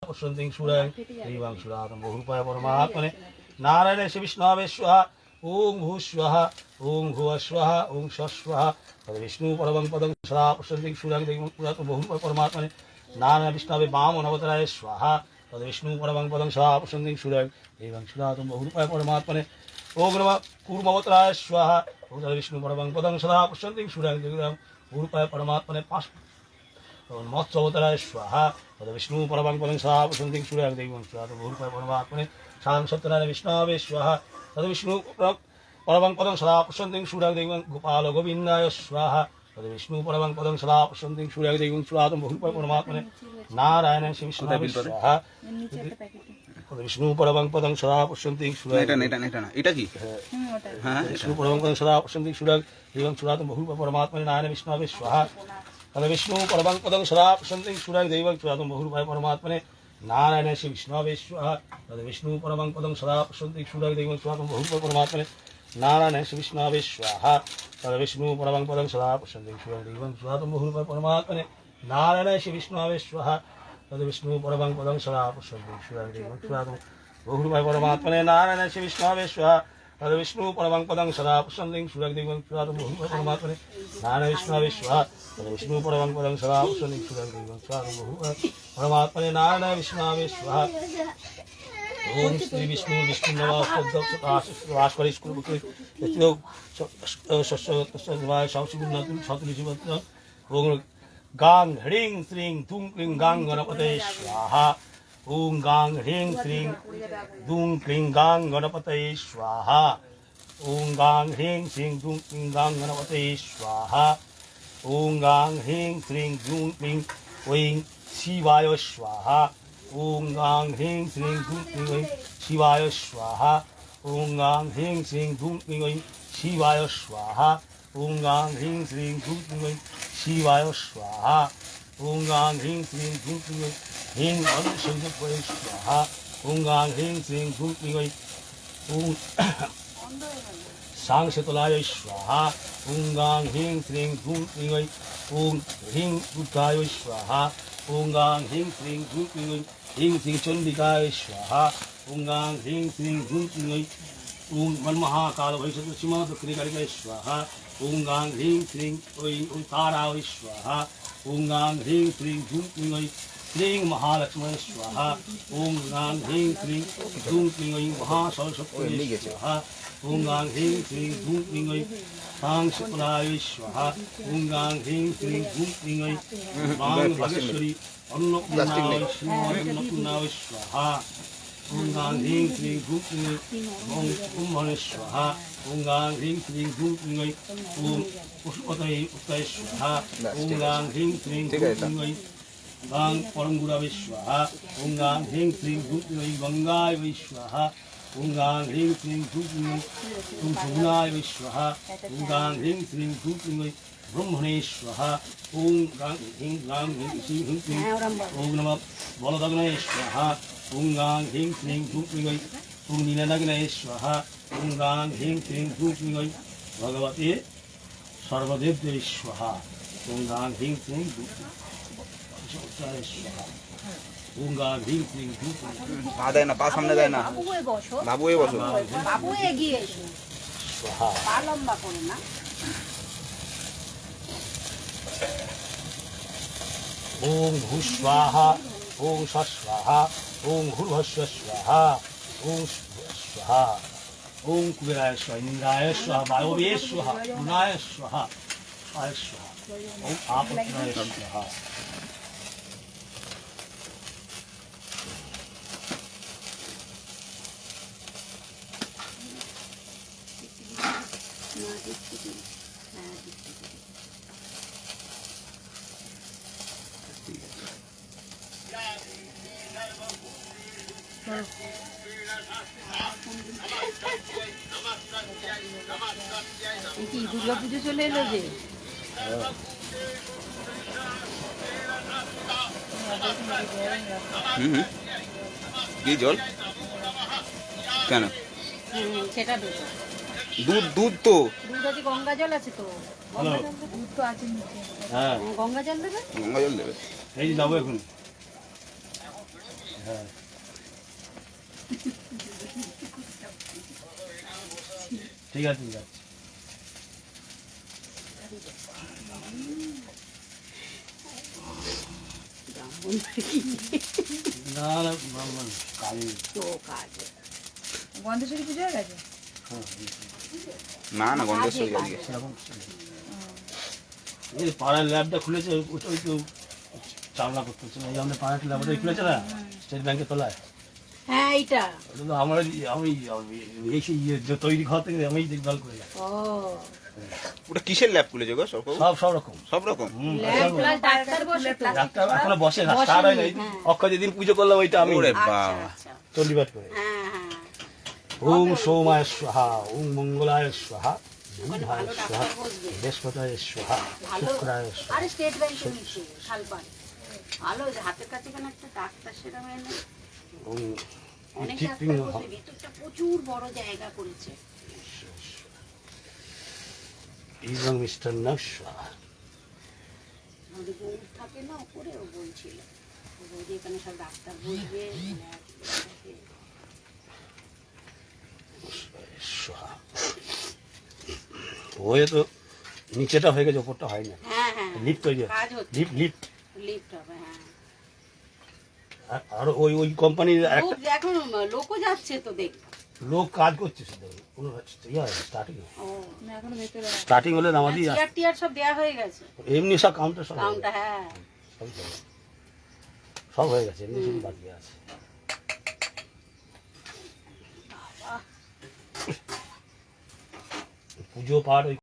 पश्यन्तिं सूरयं देवां सुरातं बहुरूपाय परमात्मने नारायणस्य विष्णवे स्वाहा ओम भूस्वः ओम भुवस्वः ओम स्वस्वः तद्विष्णु परमं पदं सदा पश्यन्तिं सूरयं देवां सुरातं बहुरूपाय परमात्मने नारायण विष्णवे वामनवताराय स्वाहा तद्विष्णु परमं पदं सदा पश्यन्तिं सूरयं देवां सुरातं बहुरूपाय परमात्मने ओम नमः कूर्मवताराय स्वाहा ओम तद्विष्णु परमं पदं सदा पश्यन्तिं सूरयं देवां बहुरूपाय परमात्मने मत्स्यवताराय स्वाहा तद्विष्णु परमं पदं सदा पश्यन्तिं सूरयं देवां सुरातं बहुरूपाय परमात्मने साधं सत्यनारायण विष्णवे स्वाहा तद्विष्णु परमं पदं सदा पश्यन्तिं सूरयं देवां गोपाल गोविन्दाय स्वाहा तद्विष्णु परमं पदं सदा पश्यन्तिं सूरयं देवां सुरातं बहुरूपाय परमात्मने नारायण विष्णवे स्वाहा विष्णु परमं पदं सदा पश्यन्तिं सूरयं এটা কি হ্যাঁ विष्णु परमं पदं सदा पश्यन्तिं सूरयं देवां सुरातं बहुरूपाय परमात्मने नारायण विष्णवे स्वाहा तद्विष्णु परमं पदं सदा पश्यन्तिं सूरयं देवां सुरातं बहुरूपाय परमात्मने नारायण विष्णवे स्वाहा तद्विष्णु परमं पदं सदा पश्यन्तिं सूरयं देवां सुरातं बहुरूपाय परमात्मने नारायण विष्णवे स्वाहा तद्विष्णु परमं पदं सदा पश्यन्तिं सूरयं देवां सुरातं बहुरूपाय परमात्मने नारायण विष्णवे स्वाहा तद्विष्णु परमं पदं सदा पश्यन्तिं सूरयं देवां सुरातं बहुरूपाय परमात्मने नारायण विष्णवे स्वाहा तद्विष्णु परमं पदं सदा पश्यन्तिं सूरयं देवां सुरातं बहुरूपाय परमात्मने नारायण विष्णवे स्वाहा तद्विष्णु परमं पदं सदा पश्यन्तिं सूरयं देवां सुरातं बहुरूपाय परमात्मने नारायण विष्णवे स्वाहा ओम श्री विष्णु विष्णु नमस्ते ओम गांग ह्रीं श्रीं धूं क्लीं गांग गणपते स्वाहा ओम गांग ह्रीं श्रीं धूं क्लीं गांग गणपते स्वाहा ओम गांग ह्रीं श्रीं धूं क्लीं गांग गणपते स्वाहा ओम गांग ह्रीं श्रीं धूं क्लीं ओं शिवाय स्वाहा ओम गांग ह्रीं श्रीं धूं क्लीं ओं शिवाय स्वाहा ओम गांग ह्रीं श्रीं धूं क्लीं ओं शिवाय स्वाहा ओम गांग ह्रीं श्रीं धूं क्लीं ओं शिवाय स्वाहा ओम गांग ह्रीं श्रीं धूं क्लीं ओं ह्रीं अनशंकराय स्वाहा ओम गांग ह्रीं श्रीं धूं क्लीं ओं ओम सांशतलाय स्वाहा ओम गांग ह्रीं श्रीं धूं क्लीं ओं ओम ह्रीं दुर्गाय स्वाहा ओम गांग ह्रीं श्रीं धूं क्लीं ओं ह्रीं श्रीं चंडिकाय स्वाहा ओम गांग ह्रीं श्रीं धूं क्लीं ओं ओम वनमहाकाल वैश्वसीमादक्रिकालिकाय स्वाहा ओम गांग ह्रीं श्रीं ओं ताराय स्वाहा ओम गांग ह्रीं श्रीं धूं क्लीं ओं श्रीं महालक्ष्मी स्वाहा ओम गांग ह्रीं श्रीं धूं क्लीं ओं महासरस्वती स्वाहा ओम गांग ह्रीं श्रीं धूं क्लीं ओं सांशतलाय स्वाहा ओम गांग ह्रीं श्रीं धूं क्लीं ओं मां भगेश्वरी अन्नपूर्णाय अन्नपूर्णाय स्वाहा ओम गांग ह्रीं श्रीं धूं क्लीं ओं कुम्भणे स्वाहा ओम गांग ह्रीं श्रीं धूं क्लीं ओं ओम पुष्पतये उत्तये स्वाहा ओम गांग ह्रीं श्रीं धूं क्लीं ओं गांग परमगुरवे स्वाहा ओम गांग ह्रीं श्रीं धूं क्लीं ओं गंगाय वै स्वाहा ओम गांग ह्रीं श्रीं धूं क्लीं ओं गुणाय वै स्वाहा ओम गांग ह्रीं श्रीं धूं क्लीं ओं ब्रह्मणे स्वाहा ओम गांग ह्रीं श्रीं धूं क्लीं ओम नमः बलदग्नये स्वाहा ओम गांग ह्रीं श्रीं धूं क्लीं ओं ओम नीलनग्नये स्वाहा ओम गांग ह्रीं श्रीं धूं क्लीं ओं भगवते सर्वदेव्यै स्वाहा ओम गांग ह्रीं श्रीं धूं स्वाहा ओम गांग ह्रीं श्रीं धूं পা দেয় না, পা সামনে দেয় না, বাবু হয়ে বসো, বাবু এগিয়ে এসো, स्वाहा পা লম্বা করো না। ओम भूस्वाहा ओम स्वस्वाहा ओम भूर्भुवः स्वाहा ओम स्वाहा ओम कुबेराय स्वाहा इंद्राय स्वाहा वायवे स्वाहा गुणाय स्वाहा आय स्वाहा ओम आपत्याय स्वाहा কি দুর্গা পুজো চলে এলো যে কি জল কেন সেটা দুধ দুধ তো দুধ আছে, গঙ্গা জল আছে তো, দুধ তো আছে নিচে। গঙ্গা জল দেবে, গঙ্গা জল দেবে, এই যাবো এখন হ্যাঁ ঠিক আছে ঠিক আছে না না কালী গন্ধেশ্বরী পুজো হয়ে গেছে? না না গন্ধেশ্বরী আজকে সেরকম এই পাড়ার ল্যাবটা খুলেছে ওই তো চালনা করতেছে এই আমাদের পাড়ার ল্যাবটা খুলেছে না স্টেট ব্যাংকে তোলায় হ্যাঁ এইটা। ওটা তো আমার আমি এই সেই তৈরি ঘর থেকে আমি দেখভাল করে যাই ও ওটা কিসের ল্যাব খুলেছে গো সব সব রকম সব রকম ল্যাব প্লাস ডাক্তার বসে তো। ডাক্তার এখনো বসে না স্টার্ট হয় নাই অক্ষয় যেদিন পুজো করলাম ওইটা আমি ওরে বাবা চণ্ডীপাঠ করে হ্যাঁ হ্যাঁ ওম সোমায় স্বাহা ওম মঙ্গলায় স্বাহা বুধায় স্বাহা বৃহস্পতায় স্বাহা শুক্রায় স্বাহা আরে স্টেট ব্যাংকে নিচে খালপাড় ভালো ওই যে হাতের কাছে এখানে একটা ডাক্তার সেরকম এনে ওম অনেক ঠিক ডাক্তার বসে ভিতরটা প্রচুর বড় জায়গা করেছে। এবং মিস্টার স্বাহা আমাদের গৌর থাকে না উপরে ও বলছিল বৌদি এখানে সব ডাক্তার বসবে স্বাহা হয়ে তো নিচেটা হয়ে গেছে ওপরটা হয় না হ্যাঁ হ্যাঁ লিফট তৈরি কাজ হচ্ছে লিফট লিফট হবে হ্যাঁ আর ওই কোম্পানির একটা লোক এখন লোকও যাচ্ছে তো দেখ লোক কাজ করছে শুধু কোনো স্টার্টিং ও না এখনো ভেতরে স্টার্টিং হলে আমাদের চেয়ার টিয়ার সব দেয়া হয়ে গেছে এমনি সব কাউন্টার সব হয়ে কাউন্টার হ্যাঁ গেছে, সব হয়ে গেছে এমনি শুধু বাকি আছে পুজো পাঠ ওই